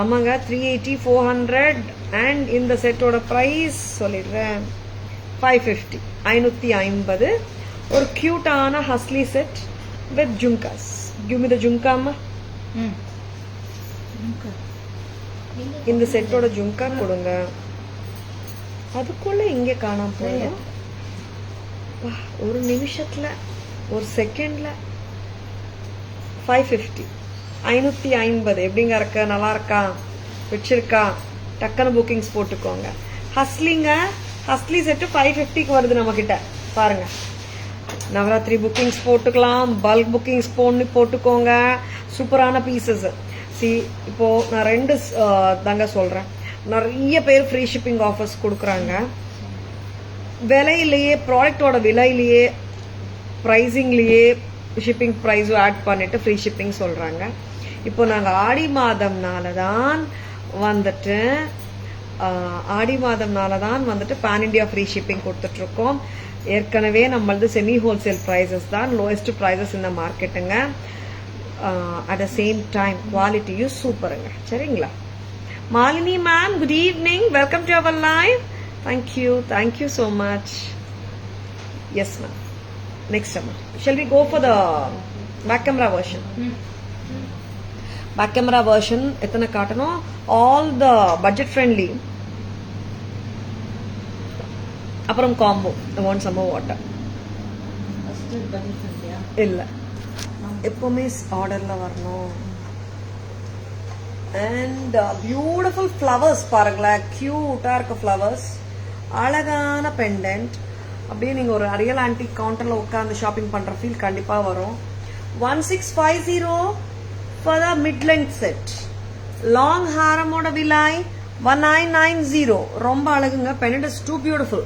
ஆமாங்க, 380, 400 அண்ட் இந்த செட்டோட ப்ரைஸ் சொல்லிடுறேன், 550, 550. ஒரு கியூட்டான hasli set with jhumkas. Give me the jhumka அம்மா. இந்த செட்டோட ஜும்கா கொடுங்க. அதுக்குள்ள இங்க காணாம போயிடும். ஒரு நிமிஷத்துல, ஒரு செகண்ட்ல 550, 550. எப்படிங்க இருக்க? நல்லா இருக்கா? வச்சிருக்கா? டக்குன்னு புக்கிங்ஸ் போட்டுக்கோங்க. ஹஸ்லிங்க, ஹஸ்லி செட்டு 550க்கு வருது நம்ம கிட்ட. பாருங்க, நவராத்திரி புக்கிங்ஸ் போட்டுக்கலாம், பல்க் புக்கிங்ஸ் போட்டுக்கோங்க. சூப்பரான பீசஸ். இப்போ நான் 2 தாங்க சொல்றேன். நிறைய பேர் ஃப்ரீ ஷிப்பிங் ஆஃபர்ஸ் கொடுக்குறாங்க. விலையிலேயே, ப்ராடக்டோட விலையிலேயே, ப்ரைஸிங்லேயே ஷிப்பிங் ப்ரைஸும் ஆட் பண்ணிட்டு ஃப்ரீ ஷிப்பிங் சொல்றாங்க. இப்போ நாங்கள் ஆடி மாதம்னால தான் வந்துட்டு பேன் இண்டியா ஃப்ரீ ஷிப்பிங் கொடுத்துட்டு இருக்கோம். ஏற்கனவே நம்மளது செமி ஹோல்சேல் ப்ரைஸஸ் தான், லோயஸ்ட் ப்ரைஸஸ் இந்த மார்க்கெட்டுங்க. அட் த சேம் டைம் குவாலிட்டியும் சூப்பருங்க. சரிங்களா? Malini ma'am, good evening, welcome to our live. Thank you so much. Yes ma'am. Next ma'am, shall we go for the back camera version? Back camera version எத்தனை காட்டணும், all the budget friendly. அப்புறம் combo want summer water இல்ல, எப்பவுமே ஆர்டர்ல வரணும். And beautiful flowers பாருங்களேன், கியூட்டா இருக்க ஃப்ளவர்ஸ், அழகான பெண்டன்ட். அப்படியே நீங்க ஒரு ரியல் ஆன்டிக் கவுண்டர்ல உட்கார்ந்து ஷாப்பிங் பண்ற ஃபீல் கண்டிப்பா வரும். 1650 for the mid-length set. Long ஹாரமோட விலை 1990. ரொம்ப அழகுங்க, pendant is too beautiful.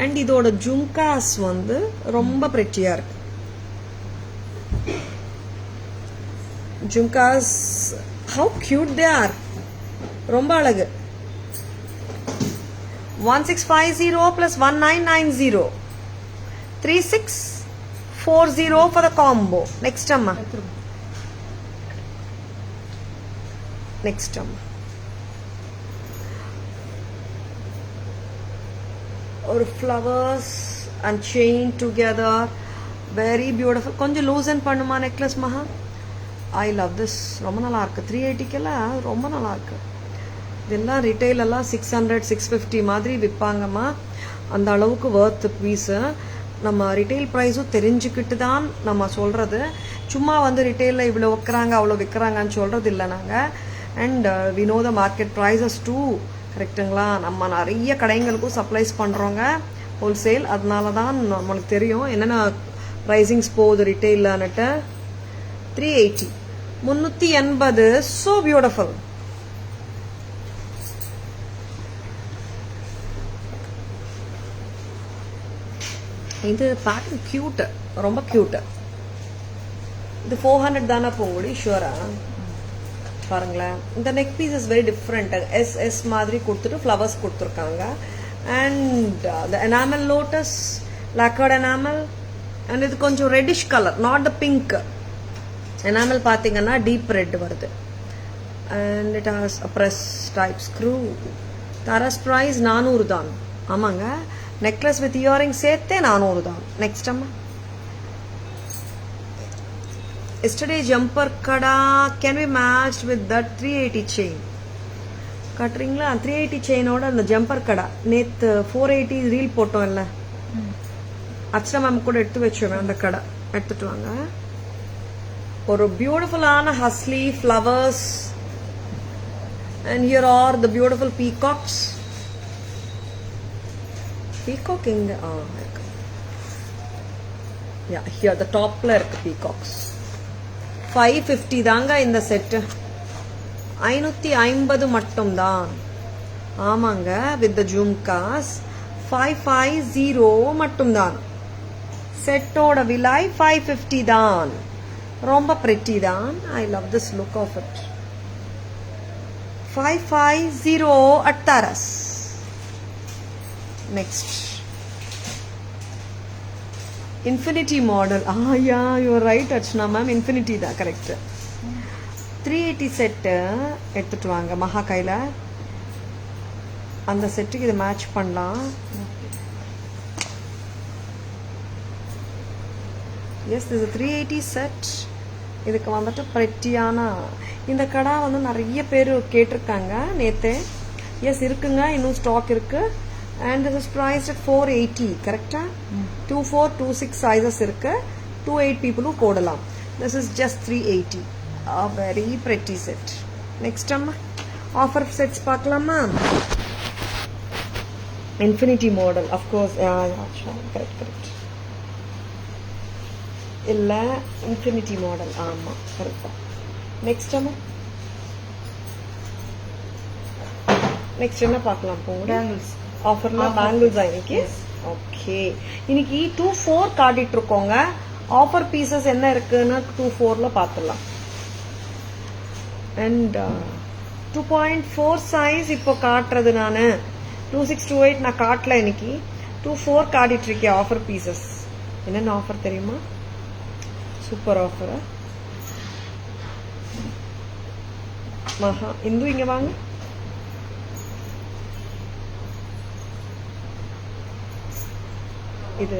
And இதோட ஜும்காஸ் வந்து ரொம்ப பிரெட்டியா இருக்கு. Jhumkas how cute they are, ரொம்ப அழகு. 1650 plus 1990, 3640 for the combo. Next amma, next amma, or flowers and chain together, very beautiful. கொஞ்சம் லூசன் பண்ணுமா நெக்லஸ் மகா. ஐ லவ் திஸ், ரொம்ப நல்லா இருக்கு. 380 ரொம்ப நல்லா இருக்கு. இதெல்லாம் ரிட்டைல் எல்லாம் 600 650 மாதிரி விற்பாங்கம்மா. அந்த அளவுக்கு வர்த் பீஸு. நம்ம ரிட்டைல் ப்ரைஸும் தெரிஞ்சுக்கிட்டு தான் நம்ம சொல்றது. சும்மா வந்து ரிட்டைலில் இவ்வளோ விற்கிறாங்க அவ்வளோ விற்கிறாங்கன்னு சொல்றது இல்லை நாங்கள். And we know the market prices too, கரெக்டுங்களா? நம்ம நிறைய கடைங்களுக்கும் சப்ளைஸ் பண்ணுறோங்க ஹோல்சேல், அதனால தான் நம்மளுக்கு தெரியும் என்னென்ன ப்ரைஸிங்ஸ் போகுது ரிட்டைலான்னுட்டு. 380, 380, so beautiful. இது பேட்டர்ன் கியூட், ரொம்ப கியூட். இது 400 தானே போகுடி, ஷுவரா? பாருங்களேன், இந்த neck piece is very different. S மாதிரி கொடுத்துட்டு ஃப்ளவர்ஸ் கொடுத்துருக்காங்க. And the enamel lotus, lacquered enamel. And இது கொஞ்சம் reddish colour, not the pink. Enamel பார்த்தீங்கன்னா டீப் ரெட் வருது. And it has a press type screw. Tara's price 400 தான். ஆமாங்க, நெக்லஸ் வித் இயரிங் சேர்த்தே 400 தான். நெக்ஸ்ட் அம்மா, yesterday jumper kada can be match with that 380 chain. கட்டுறீங்களா? 380 செயினோட அந்த ஜம்பர் கடா நேற்று 480 ரீல் போட்டோம் இல்லை, அர்ச்சனா மேம் கூட எடுத்து வச்சோம். அந்த கடை எடுத்துட்டு வாங்க. ஒரு பியூட்டிஃபுல்லான hasli flowers. And here are the beautiful peacocks. Peacock எங்க? இருக்கு. யா, ஹியர் த டாப்ல இருக்கு பீகாக்ஸ். 550 தாங்க இந்த செட்டு. 550 மட்டும்தான். ஆமாங்க, வித் த ஜும்காஸ் 550 மட்டும்தான். செட்டோட விலை 550 தான். ரொம்ப பிரெட்டி தான். I love this look of it. 550 at Taras. Next, infinity model. Yeah, you are right Archana ma'am, infinity da correct. 380 set எடுத்துட்டு வாங்க மகா கையில. அந்த செட்டுக்கு இதை மேட்ச் பண்ணலாம். எஸ், இது 380 செட். இதுக்கு வந்துட்டு பிரெட்டியான இந்த கடை வந்து நிறைய பேர் கேட்டிருக்காங்க நேற்று. எஸ் இருக்குங்க, இன்னும் ஸ்டாக் இருக்கு. And this is prized at 480. கரெக்டா? 24, 26 சைஸஸ் இருக்கு. 28 பீப்புளும் போடலாம். This is just 380. Very pretty set. Next அம்மா, ஆஃபர் செட்ஸ் பார்க்கலாமா? Infinity model of course. Correct correct. இல்ல, இன்ஃபினிட்டி மாடல். ஆமா, கரெக்டா. நெக்ஸ்ட் அம்மா, நெக்ஸ்ட் என்ன பார்க்கலாம்? பேங்கிள்ஸ் ஆஃபர்ல பேங்கிள்ஸ் இன்னைக்கு. ஓகே, இன்னைக்கு 24 காட்டிட்டு இருக்கோங்க. ஆஃபர் பீசஸ் என்ன இருக்குன்னு 24ல பார்த்துடலாம். அண்ட் 2.4 சைஸ் இப்போ காட்டுறது. நான் 2628 நான் காட்டல. இன்னைக்கு 24 காட்டிட்டு இருக்கேன் ஆஃபர் பீசஸ். என்னென்ன ஆஃபர் தெரியுமா? Super offer. மகா இந்து இங்க வாங்க. இது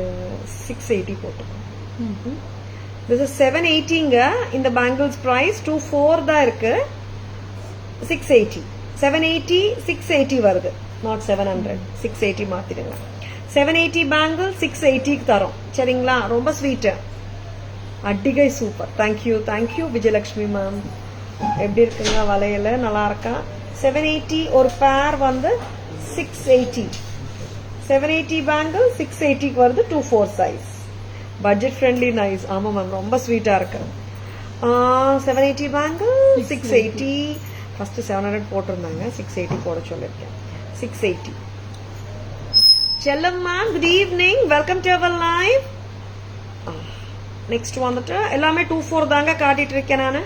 680 போட்டுக்கோங்க. This is 780ங்க. இந்த bangles price 24 தான் இருக்கு. 680. 780 680 வருது. Not 700. 680 மாத்திடுங்க. 780 bangle 680 க்கு தரோம். சரிங்களா? ரொம்ப ஸ்வீட். அடிகை super. Thank you Vijayalakshmi ma'am. எப்படி இருக்குங்க வளையல? நல்லா இருக்கா? 780 ஒரு பேர் வந்து 680. 780 பேங்கிள் 680 க்கு வருது. 24 சைஸ். Budget friendly nice. ஆமா மேம் ரொம்ப ஸ்வீட்டா இருக்கு. 780 பேங்கிள் 680. ஃபர்ஸ்ட் 700 போட்டிருந்தாங்க. 680 போட சொல்லிருக்கேன். 680. Chellam ma'am good evening. Welcome to our live. Next வந்துட்டு எல்லாமே 24 தாங்க காட்டிட்டு இருக்கேன் நானு.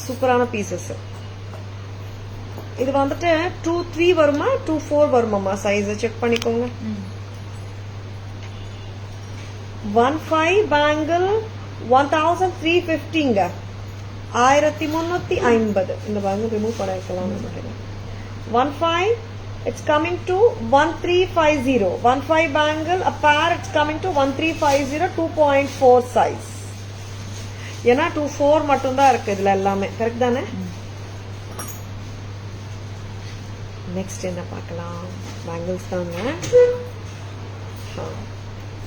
சூப்பரான பீசஸ். இது வந்துட்டு 23 வருமா 24 வருமாமா? சைஸ் செக் பண்ணிக்கோங்க. 15 பேங்கிள் 1350ங்க. 1350. இந்த பேங்கிள் ரிமூவ் பண்ண வைக்கலாம். 15 it's coming to 1350. 15 bangle a pair it's coming to 1350. 2.4 size. ஏன்னா 24 மட்டும் தான் இருக்கு இதுல எல்லாமே. கரெக்ட் தானே? நெக்ஸ்ட் என்ன பார்க்கலாம்? பேங்கிள்ஸ் தாங்க.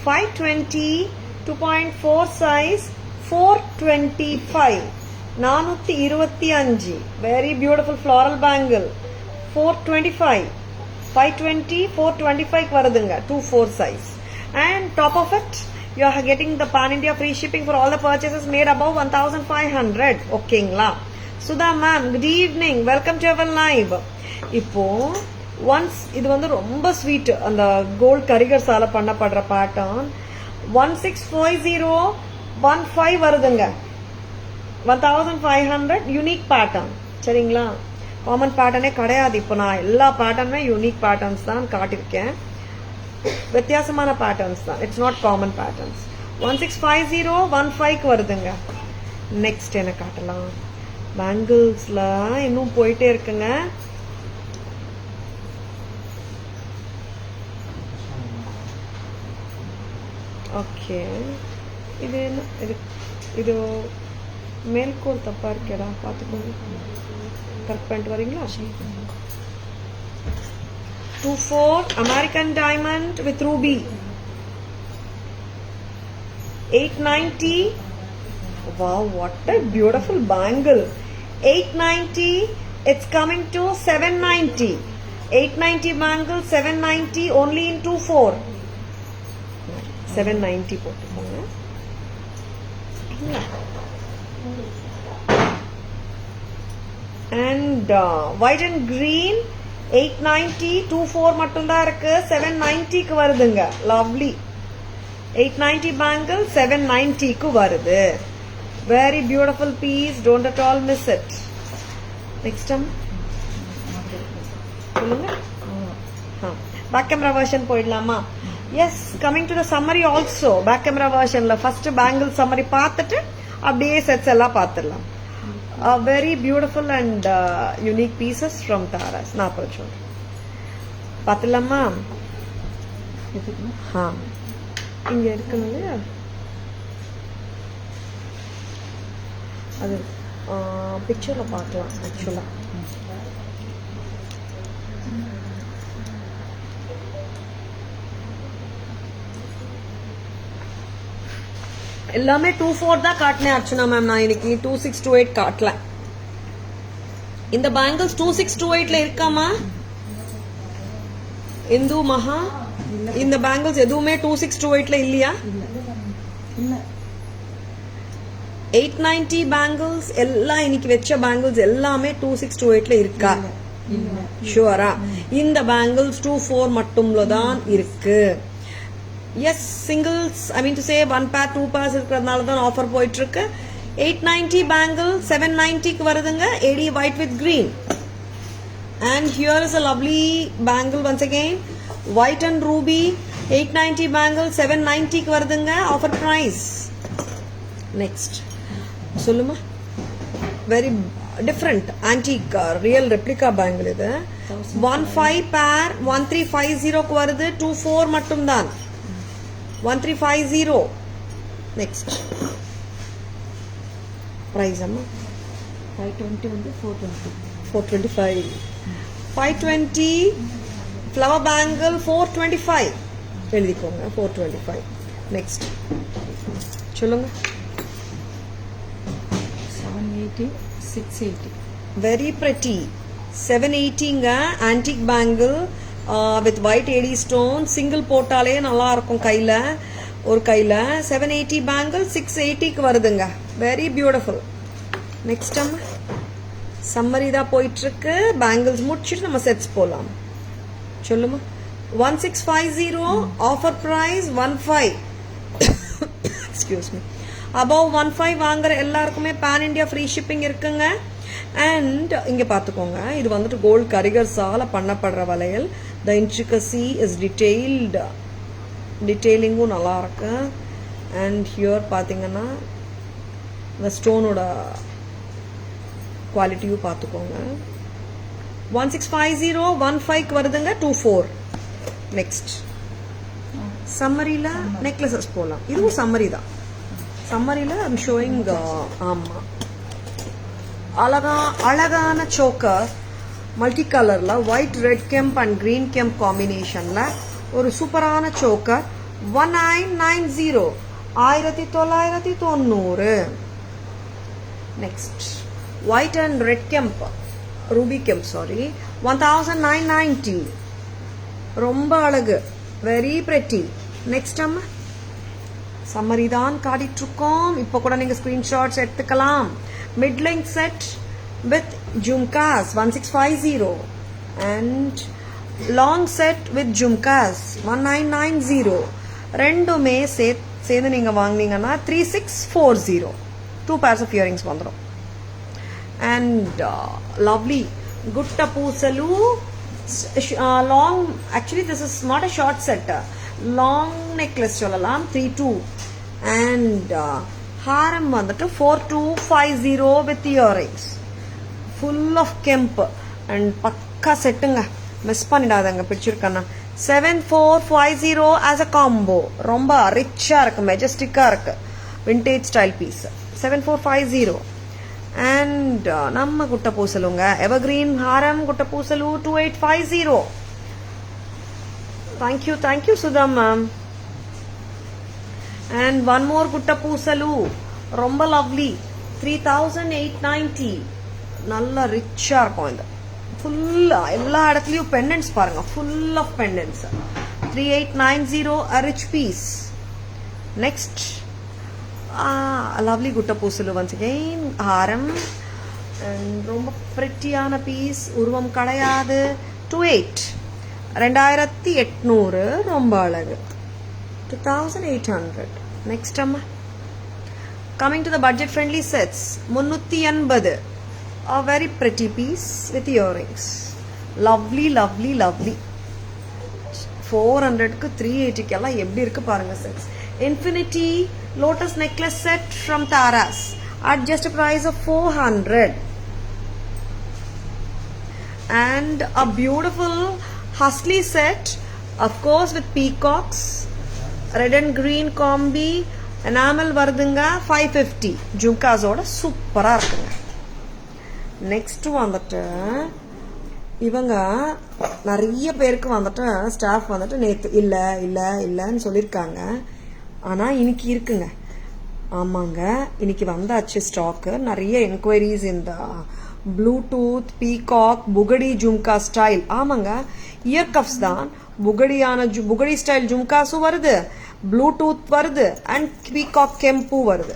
520 2.4 size 425. 425. Very beautiful floral bangle. 425. 520 425 வருதுங்க. 24 size. And top of it you are getting the pan India free shipping for all the purchases made above 1500. ஓகேங்களா? Sudha ma'am good evening. Welcome to our live. இப்போ once இது வந்து ரொம்ப sweet. அந்த gold கரிகர்ஸால பண்ணப்படுற pattern 1650 15 வருதுங்க. 1500 unique pattern. சரிங்களா? Common பேட்டர்னே கிடையாது. இப்போ நான் எல்லா பேட்டர்னுமே யூனிக் பேட்டர்ன்ஸ் தான் காட்டிருக்கேன். வித்தியாசமான பேட்டர்ன்ஸ் தான். It's not common patterns. 1650 15க்கு வருதுங்க. நெக்ஸ்ட் என்ன காட்டலாம்? பேங்கிள்ஸ்ல இன்னும் போயிட்டே இருக்குங்க. ஓகே இது என்ன? இது மேல்கோர் தப்பா இருக்கேடா, பார்த்துக்கோங்க. கரெக்ட் பண்ணிட்டு வரீங்களா? 24 American diamond with ruby. 890. Wow, what a beautiful bangle. 890. It's coming to 790. 890 bangle 790 only in 24. 790 போட்டுக்கோங்க. And white and green 890 24 மட்டும் தான் இருக்கு. 790 க்கு வருதுங்க. Lovely. 890 bangle 790 க்கு வருது. Very beautiful piece. Don't at all miss it. Next time. சொல்லுங்க. Back camera version போயிடலாமா? Yes, coming to the summary also. Back camera versionல first bangle summary பார்த்துட்டு அப்படியே sets எல்லாம் பார்த்துடலாம். Very beautiful and unique pieces from Taras. நான் அப்புறம் சொல்றேன். பார்த்துலாமா? இங்க இருக்கணும் இல்லையா? அது பிக்சர்ல பார்க்கலாம் ஆக்சுவலா. எல்லாமே 24 தான் காட்டினேன் அர்ச்சனா மேம். நான் இன்னைக்கு 2628 காட்டல. இந்த பேங்கிள்ஸ் 2628ல இருக்காமா? இந்து மகா இந்த பேங்கிள்ஸ் எதுவுமே 2628ல இல்லையா? 890 பேங்கிள்ஸ் எல்லாம் இன்னைக்கு வச்ச பேங்கிள்ஸ் எல்லாமே 2628ல இருக்கா? ஷுவரா? இந்த பேங்கிள்ஸ் 24 மட்டும்ல தான் இருக்கு. Yes, singles I mean to say 1 pair 2 pairs இருக்கிறதுனால தான் ஆஃபர் போயிட்டு இருக்கு. 890 பேங்கிள் 790க்கு வருதுங்க. AD white with green. And here is a lovely bangle once again. White and ruby 890 bangle 790க்கு வருதுங்க. Offer price. நெக்ஸ்ட் சொல்லுமா? Very different antique real replica bangle இது. 15 pair 1350க்கு வருது. 24 மட்டும் தான். 1350. Next. Price amma 520 வந்து 420. 425. 520 flower bangle 425. எழுதிக்கோங்க 425. Next. சொல்லுங்க. 780, 680. Very pretty. 780ங்க antique bangle with white AD stone. Single போட்டாலே நல்லா இருக்கும் கையில. ஒரு கையில 780 bangle 680க்கு வருதுங்க. Very beautiful. Next time summary தான் போயிட்டு இருக்கு. பேங்கிள்ஸ் முடிச்சிட்டு நம்ம செட்ஸ் போலாம். சொல்லுமா 1650 offer price 15. Excuse me. above 15 வாங்குற எல்லாருக்குமே pan India ஃப்ரீ ஷிப்பிங் இருக்குங்க. அண்ட் இங்க பாத்துக்கோங்க, இது வந்துட்டு கோல்ட் கரிகர்ஸால பண்ணப்படுற வளையல். the intricacy is detailed. டீட்டெயிலிங்கும் நல்லா இருக்கு. அண்ட் ஹியர் பார்த்தீங்கன்னா இந்த ஸ்டோனோட குவாலிட்டியும் பார்த்துக்கோங்க. 1650 15க்கு வருதுங்க 24. நெக்ஸ்ட் சம்மரியில் நெக்லஸஸ் போகலாம். இதுவும் சம்மரி தான். சம்மரியில் ஐம் ஷோயிங் ஆமாம் அழகான சோக்கர் மல்டி கலரில் white red kemp and green kemp காம்பினேஷனில் ஒரு சூப்பரான choker 1990 1990. Next white and red kemp ruby kemp 1990. ரொம்ப அழகு, வெரி பிரெட்டி. நெக்ஸ்ட் அம்மா சம்மரி தான் காட்டிட்டு இருக்கோம். இப்போ கூட நீங்க ஸ்கிரீன்ஷாட்ஸ் எடுத்துக்கலாம். Mid length set with jhumkas 1650 and long set with jhumkas 1990. ரெண்டுமே சேர்ந்து நீங்க வாங்கினீங்கன்னா 3640. 2 pairs of earrings வந்துடும். And lovely gutta pusalu long, actually this is not a short set, long necklace சொல்லலாம் 32. அண்ட் ஹாரம் வந்துட்டு 4250 with earrings full of kemp and பக்கா செட்டுங்க. மிஸ் பண்ணிடாதங்க, பிடிச்சிருக்கேன்னா 7450 ஆஸ் அ காம்போ. ரொம்ப ரிச்சா இருக்கு, மெஜஸ்டிக்கா இருக்கு, விண்டேஜ் ஸ்டைல் பீஸ் 7450. அண்ட் நம்ம குட்ட பூசலுங்க எவர்கிரீன் ஹாரம் குட்ட பூசலு 2850. Thank you Sudha ma'am. And one more குட்ட பூசலு ரொம்ப லவ்லி 3890. நல்லா ரிச்சா இருக்கும். இந்த ஃபுல்லா எல்லா இடத்துலயும் பெண்டன்ஸ் பாருங்க, full of pendants 3890 a rich piece. Next lovely gutta pusalu once again haram and ரொம்ப பிரிட்டியான பீஸ், உருவம் கிடையாது 2800. ரொம்ப அழகு 2800. நெக்ஸ்ட் அம்மா coming to the budget friendly sets 380. A very pretty piece with earrings. Lovely 400க்கு 380க்கு எல்லாம் எப்படி இருக்கு பாருங்க sets. Infinity lotus necklace set from Taras at just a price of 400. And a beautiful Hustley set, of course with peacocks, red and green combi, enamel வருதுங்க 550. ஜும்காஸோட சூப்பரா இருக்குங்க. Next வந்துட்டு இவங்க நிறைய பேருக்கு வந்துட்டு ஸ்டாஃப் வந்துட்டு நேற்று இல்லைன்னு சொல்லியிருக்காங்க. ஆனால் இன்னைக்கு இருக்குங்க. ஆமாங்க, இன்னைக்கு வந்தாச்சு ஸ்டாக்கு. நிறைய என்கொயரிஸ் இந்த ப்ளூடூத் பீகாக் புகடி ஜும்கா ஸ்டைல். ஆமாங்க, இயர் கப்ஸ் தான். புகடி ஸ்டைல் ஜும்காஸும் வருது, ப்ளூடூத் வருது அண்ட் பீகாக் கெம்பும் வருது.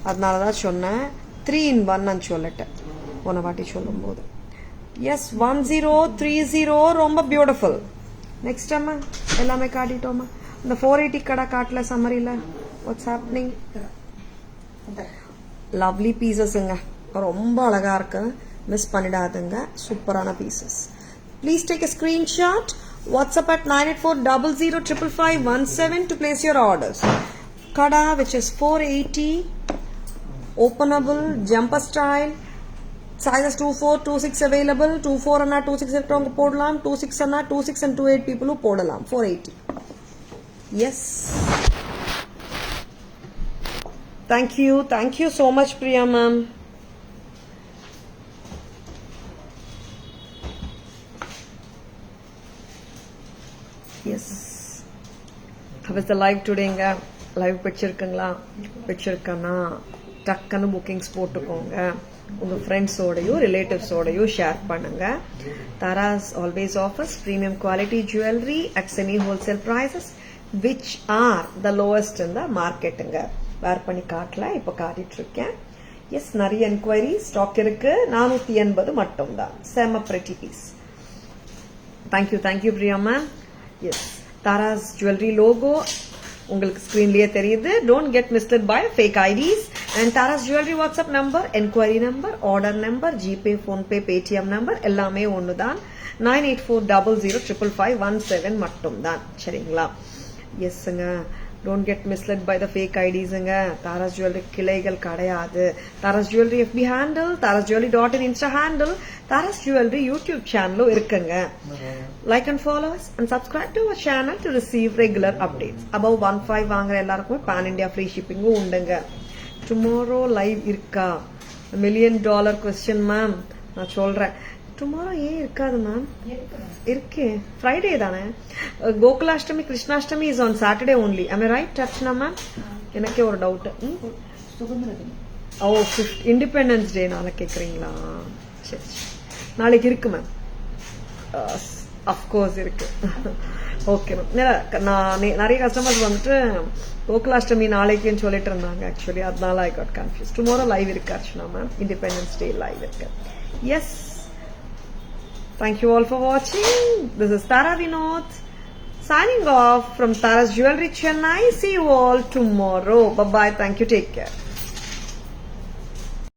அதனால தான் சொன்னேன் 3 in 1 சொல்லிட்டேன் போன வாட்டி சொல்லும் போது. எஸ் 1030 ரொம்ப பியூட்டிஃபுல். நெக்ஸ்ட் அம்மா எல்லாமே காட்டிட்டோமா? இந்த 480 கடை காட்டல சம்மரியில். What's happening? லவ்லி பீசஸ்ங்க, ரொம்ப அழகா இருக்கு, மிஸ் பண்ணிடாதுங்க. சூப்பரான pieces. Please take a screenshot. WhatsApp at 9840055517 to place your orders. Kada which is 480, openable jumper style, sizes 24, 26 available. 24 and 26 இருக்கவங்க போடலாம், 26 and 26 and 28 people போடலாம். 480. Yes. Thank you so much, Priya ma'am. Yes. How is the live today? Live பிடிச்சிருக்குங்களா? பிடிச்சிருக்கன்னா டக்குன்னு bookings போட்டுக்கோங்க. உங்க ஃப்ரெண்ட்ஸோடையோ ரிலேட்டிவ்ஸோடையோ ஷேர் பண்ணுங்க. Tara's always offers premium quality jewellery at semi wholesale prices which are the lowest in the marketங்க. Wear பண்ணி காட்டல, இப்போ காட்டிட்டு இருக்கேன். எஸ், நிறைய என்கொயரி ஸ்டாக் இருக்கு. 480 மட்டும் தான். செம pretty piece. Thank you Priya ma'am. Yes, Tara's jewellery logo உங்களுக்கு ஸ்கிரீன்லயே தெரியுது. Don't get misled by fake IDs. And Tara's jewellery WhatsApp number, enquiry number, order number, GPay, PhonePe, Paytm number எல்லாமே ஒண்ணுதான். 9840055517 மட்டும் தான். சரிங்களா? எஸ்ங்க, don't get misled by the fake ஐடிஸ்ங்க. தாராஸ் ஜுவல்லரி கிளைகள் கிடையாது. Tara's jewellery FB handle, tarasjewelry.in Insta handle, Tara's jewellery YouTube சேனலும் இருக்குங்க. Like and follow us and subscribe to our channel to receive regular updates. above 15 வாங்குற எல்லாருக்குமே pan India free shippingகும் உண்டுங்க. Tomorrow live இருக்கா? $1 million question ma'am. நான் சொல்றேன், டுமாரோ ஏன் இருக்காது மேம்? இருக்கு, ஃப்ரைடே தானே. Gokulashtami Krishnashtami is on Saturday only. am I right Archana ma'am? எனக்கே ஒரு டவுட். சுதந்திர தினம். ஓ, இண்டிபெண்டன்ஸ் டே நாளை கேக்குறீங்களா? சரி, நாளைக்கு இருக்கு மேம். அஃப்கோர்ஸ் இருக்கு. Okay ma'am. நான் நிறைய கஸ்டமர்ஸ் வந்துட்டு கோகுலாஷ்டமி நாளைக்குன்னு சொல்லிட்டு இருந்தாங்க. ஆக்சுவலி அதனால I got confuse. Tomorrow live இருக்கு Archana ma'am. Independence day live இருக்கு. Yes, thank you all for watching. This is Tara Vinod signing off from Tara's Jewelry Chennai. See you all tomorrow. Bye bye. Thank you. Take care.